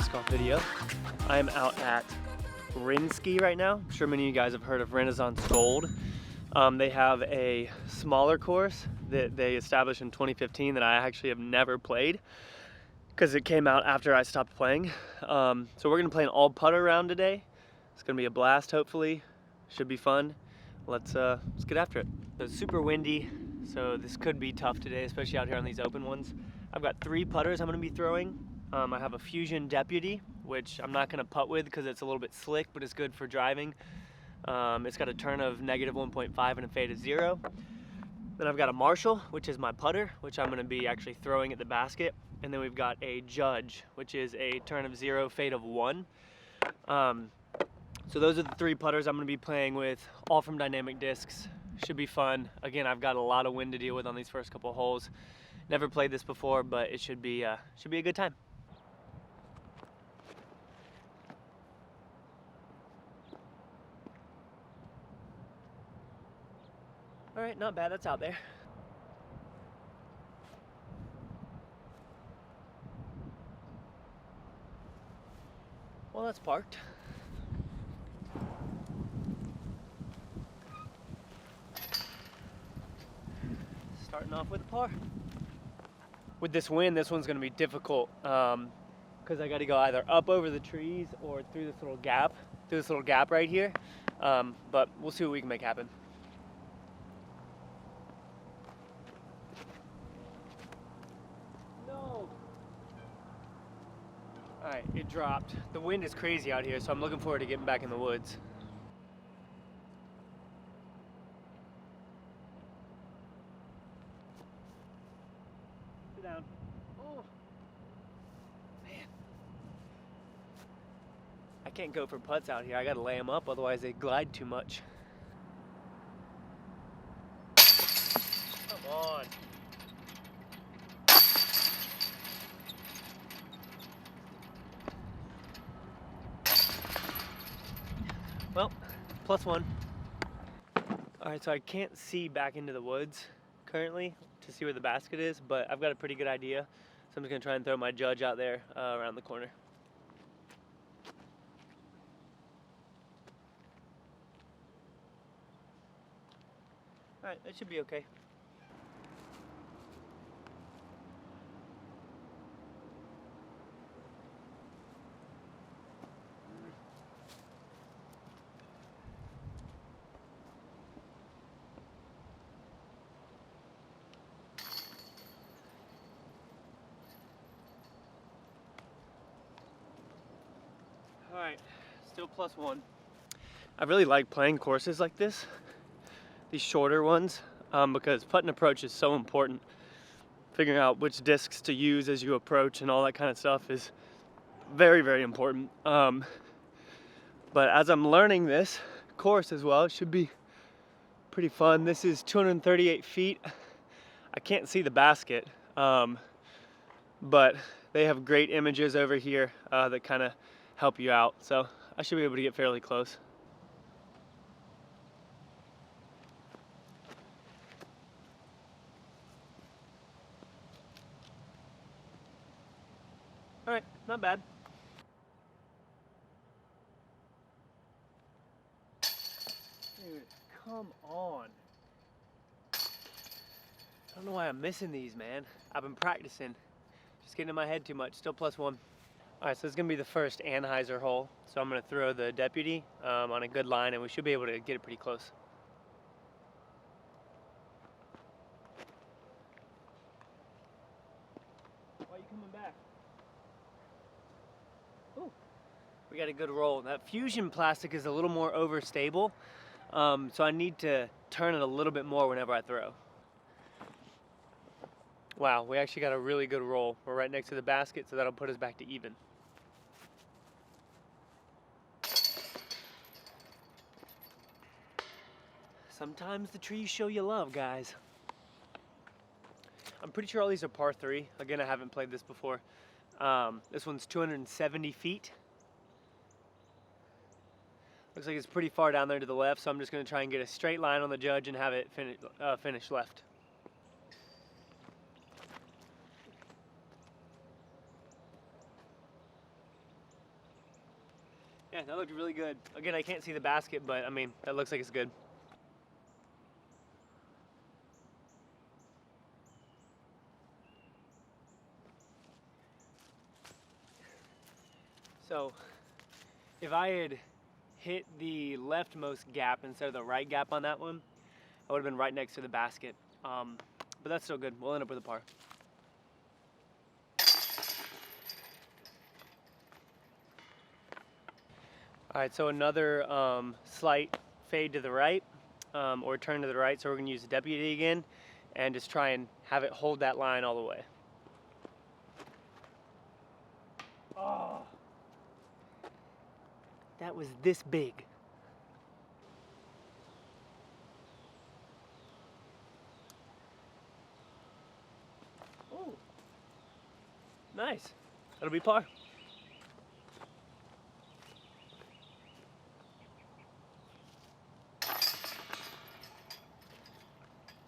disc golf video. I am out at Rinski right now. I'm sure many of you guys have heard of Renaissance Gold. They have a smaller course that they established in 2015 that I actually have never played because it came out after I stopped playing. So we're gonna play an all putter round today. It's gonna be a blast, hopefully. Should be fun. Let's get after it. It's super windy, so this could be tough today, especially out here on these open ones. I've got 3 putters I'm gonna be throwing. I have a Fusion Deputy, which I'm not gonna putt with because it's a little bit slick, but it's good for driving. It's got a turn of -1.5 and a fade of 0. Then I've got a Marshal, which is my putter, which I'm gonna be actually throwing at the basket. And then we've got a Judge, which is a turn of 0, fade of 1. So those are the 3 putters I'm gonna be playing with, all from Dynamic Discs. Should be fun. Again, I've got a lot of wind to deal with on these first couple of holes. Never played this before, but it should be a good time. All right, not bad, that's out there. Well, that's parked. Starting off with a par. With this wind, this one's gonna be difficult because I gotta go either up over the trees or through this little gap right here. But we'll see what we can make happen. No. All right, it dropped. The wind is crazy out here, so I'm looking forward to getting back in the woods. Sit down. Oh, man. I can't go for putts out here. I gotta lay them up, otherwise they glide too much. Come on. Well, +1. All right, so I can't see back into the woods currently to see where the basket is, but I've got a pretty good idea. So I'm just gonna try and throw my Judge out there around the corner. All right, that should be okay. All right, still +1. I really like playing courses like this, these shorter ones, because putting approach is so important. Figuring out which discs to use as you approach and all that kind of stuff is very, very important. But as I'm learning this course as well, it should be pretty fun. This is 238 feet. I can't see the basket, but they have great images over here that kind of help you out. So I should be able to get fairly close. All right, not bad. Dude, come on. I don't know why I'm missing these, man. I've been practicing. Just getting in my head too much, still +1. All right, so this is gonna be the first Anheuser hole. So I'm gonna throw the Deputy on a good line and we should be able to get it pretty close. Why are you coming back? Ooh, we got a good roll. That Fusion plastic is a little more overstable, so I need to turn it a little bit more whenever I throw. Wow, we actually got a really good roll. We're right next to the basket, so that'll put us back to even. Sometimes the trees show you love, guys. I'm pretty sure all these are par 3. Again, I haven't played this before. This one's 270 feet. Looks like it's pretty far down there to the left, so I'm just gonna try and get a straight line on the Judge and have it finish left. Yeah, that looked really good. Again, I can't see the basket, but I mean, that looks like it's good. So, if I had hit the leftmost gap instead of the right gap on that one, I would have been right next to the basket. But that's still good. We'll end up with a par. All right, so another slight fade to the right, or turn to the right. So we're gonna use the deputy again and just try and have it hold that line all the way. Oh, that was this big. Oh, nice. That'll be par.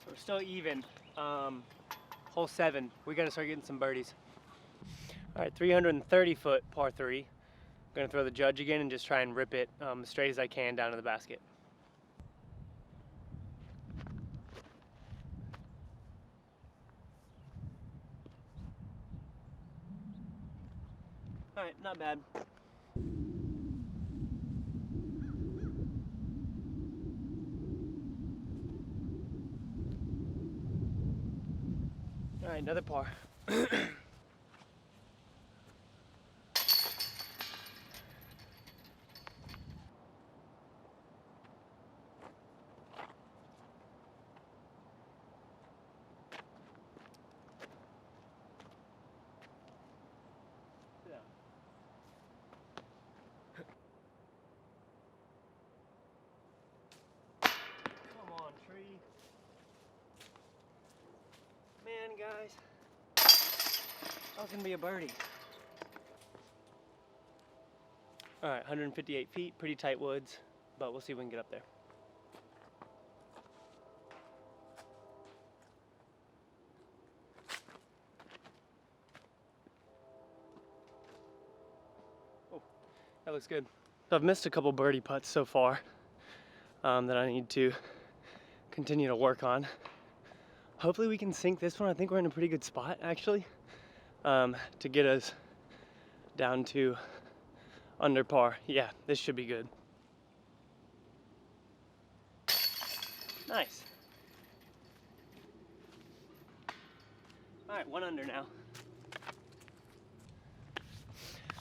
So we're still even. Hole 7, we gotta start getting some birdies. All right, 330 foot par 3. I'm gonna throw the judge again and just try and rip it as straight as I can down to the basket. All right, not bad. All right, another par. Come on, tree. Man, guys. That was gonna be a birdie. All right, 158 feet, pretty tight woods, but we'll see if we can get up there. Oh, that looks good. So I've missed a couple birdie putts so far that I need to continue to work on. Hopefully we can sink this one. I think we're in a pretty good spot, actually, to get us down to under par. Yeah, this should be good. Nice. All right, 1 under now.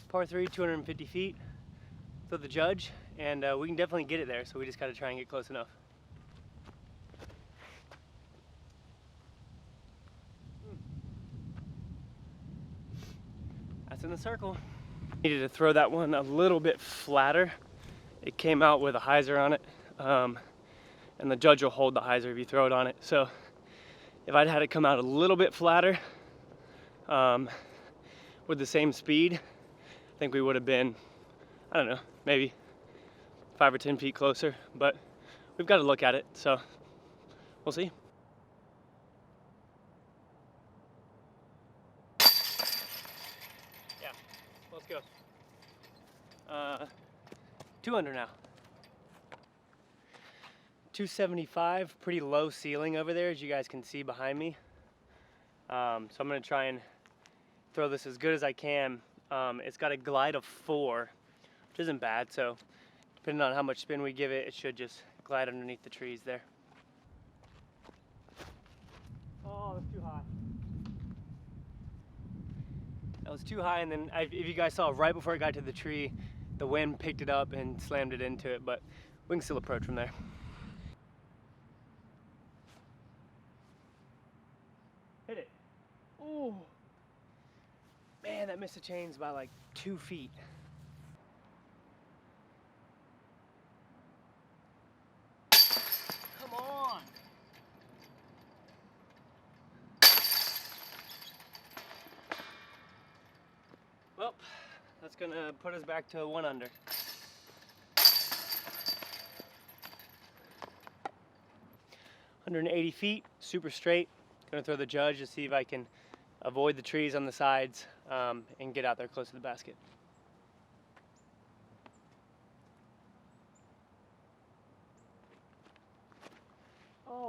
Par 3, 250 feet. Throw the judge, and we can definitely get it there, so we just gotta try and get close enough. That's in the circle. Needed to throw that one a little bit flatter. It came out with a hyzer on it, and the judge will hold the hyzer if you throw it on it. So if I'd had it come out a little bit flatter with the same speed, I think we would have been, I don't know, maybe 5 or 10 feet closer, but we've got to look at it, so we'll see. Yeah, let's go. 2 under now. 275, pretty low ceiling over there, as you guys can see behind me. So I'm gonna try and throw this as good as I can. It's got a glide of 4, which isn't bad, so depending on how much spin we give it, it should just glide underneath the trees there. Oh, that's too high. That was too high, and then if you guys saw, right before I got to the tree, the wind picked it up and slammed it into it, but we can still approach from there. Hit it. Oh, man, that missed the chains by like 2 feet. Come on. Well, that's gonna put us back to 1 under. (180 feet, super straight. Gonna throw the judge to see if I can avoid the trees on the sides and get out there close to the basket.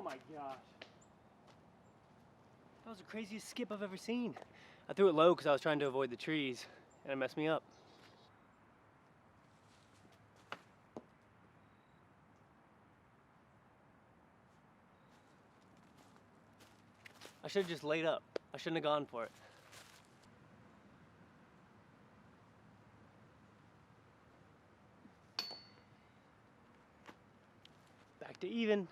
my gosh. That was the craziest skip I've ever seen. I threw it low because I was trying to avoid the trees and it messed me up. I should have just laid up. I shouldn't have gone for it. Back to even.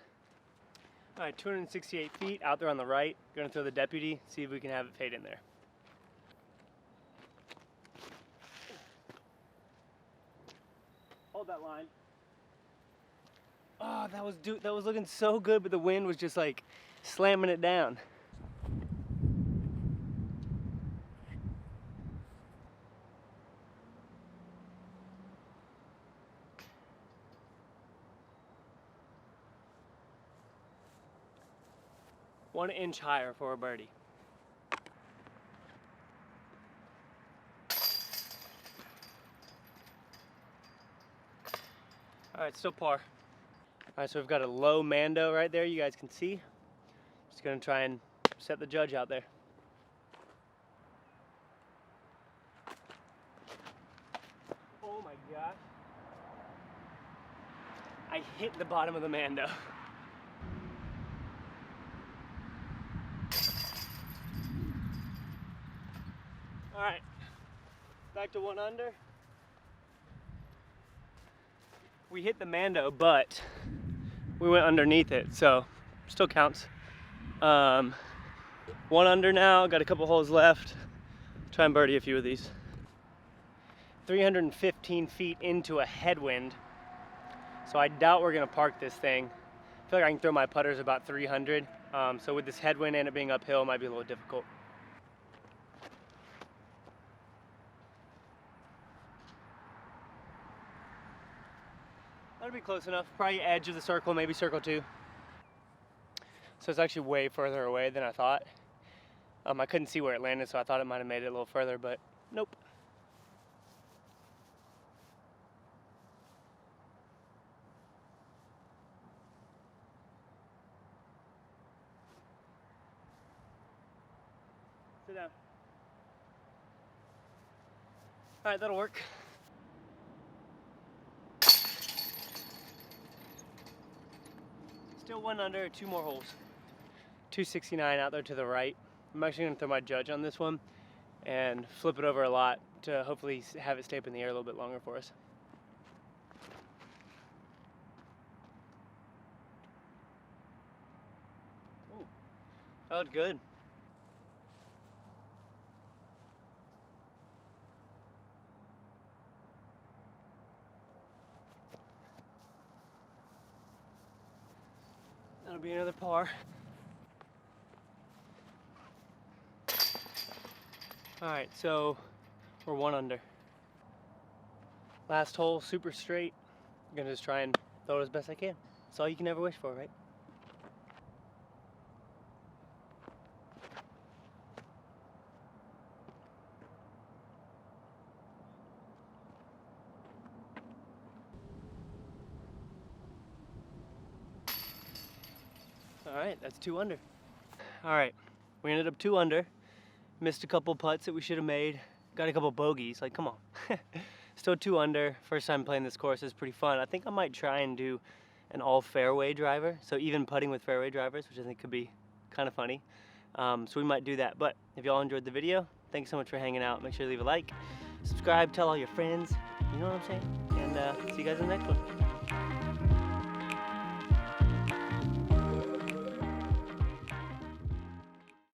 All right, 268 feet out there on the right. Gonna throw the deputy, see if we can have it fade in there. Hold that line. Oh, that was looking so good, but the wind was just like slamming it down. One inch higher for a birdie. All right, still par. All right, so we've got a low Mando right there, you guys can see. Just gonna try and set the judge out there. Oh my gosh. I hit the bottom of the Mando. All right, back to 1 under. We hit the Mando, but we went underneath it, so still counts. 1 under now, got a couple holes left. Try and birdie a few of these. 315 feet into a headwind, so I doubt we're gonna park this thing. I feel like I can throw my putters about 300, so with this headwind and it being uphill, it might be a little difficult. That'll be close enough. Probably edge of the circle, maybe circle 2. So it's actually way further away than I thought. I couldn't see where it landed, so I thought it might have made it a little further, but nope. Sit down. All right, that'll work. Still 1 under, 2 more holes. 269 out there to the right. I'm actually gonna throw my judge on this one and flip it over a lot to hopefully have it stay up in the air a little bit longer for us. Ooh, that looked good. That'll be another par. All right, so we're 1 under. Last hole, super straight. I'm gonna just try and throw it as best I can. That's all you can ever wish for, right? All right, that's 2 under. All right, we ended up 2 under. Missed a couple putts that we should have made. Got a couple bogeys, like come on. Still 2 under. First time playing this course is pretty fun. I think I might try and do an all fairway driver. So even putting with fairway drivers, which I think could be kind of funny. So we might do that. But if y'all enjoyed the video, thanks so much for hanging out. Make sure to leave a like, subscribe, tell all your friends. You know what I'm saying? And see you guys in the next one.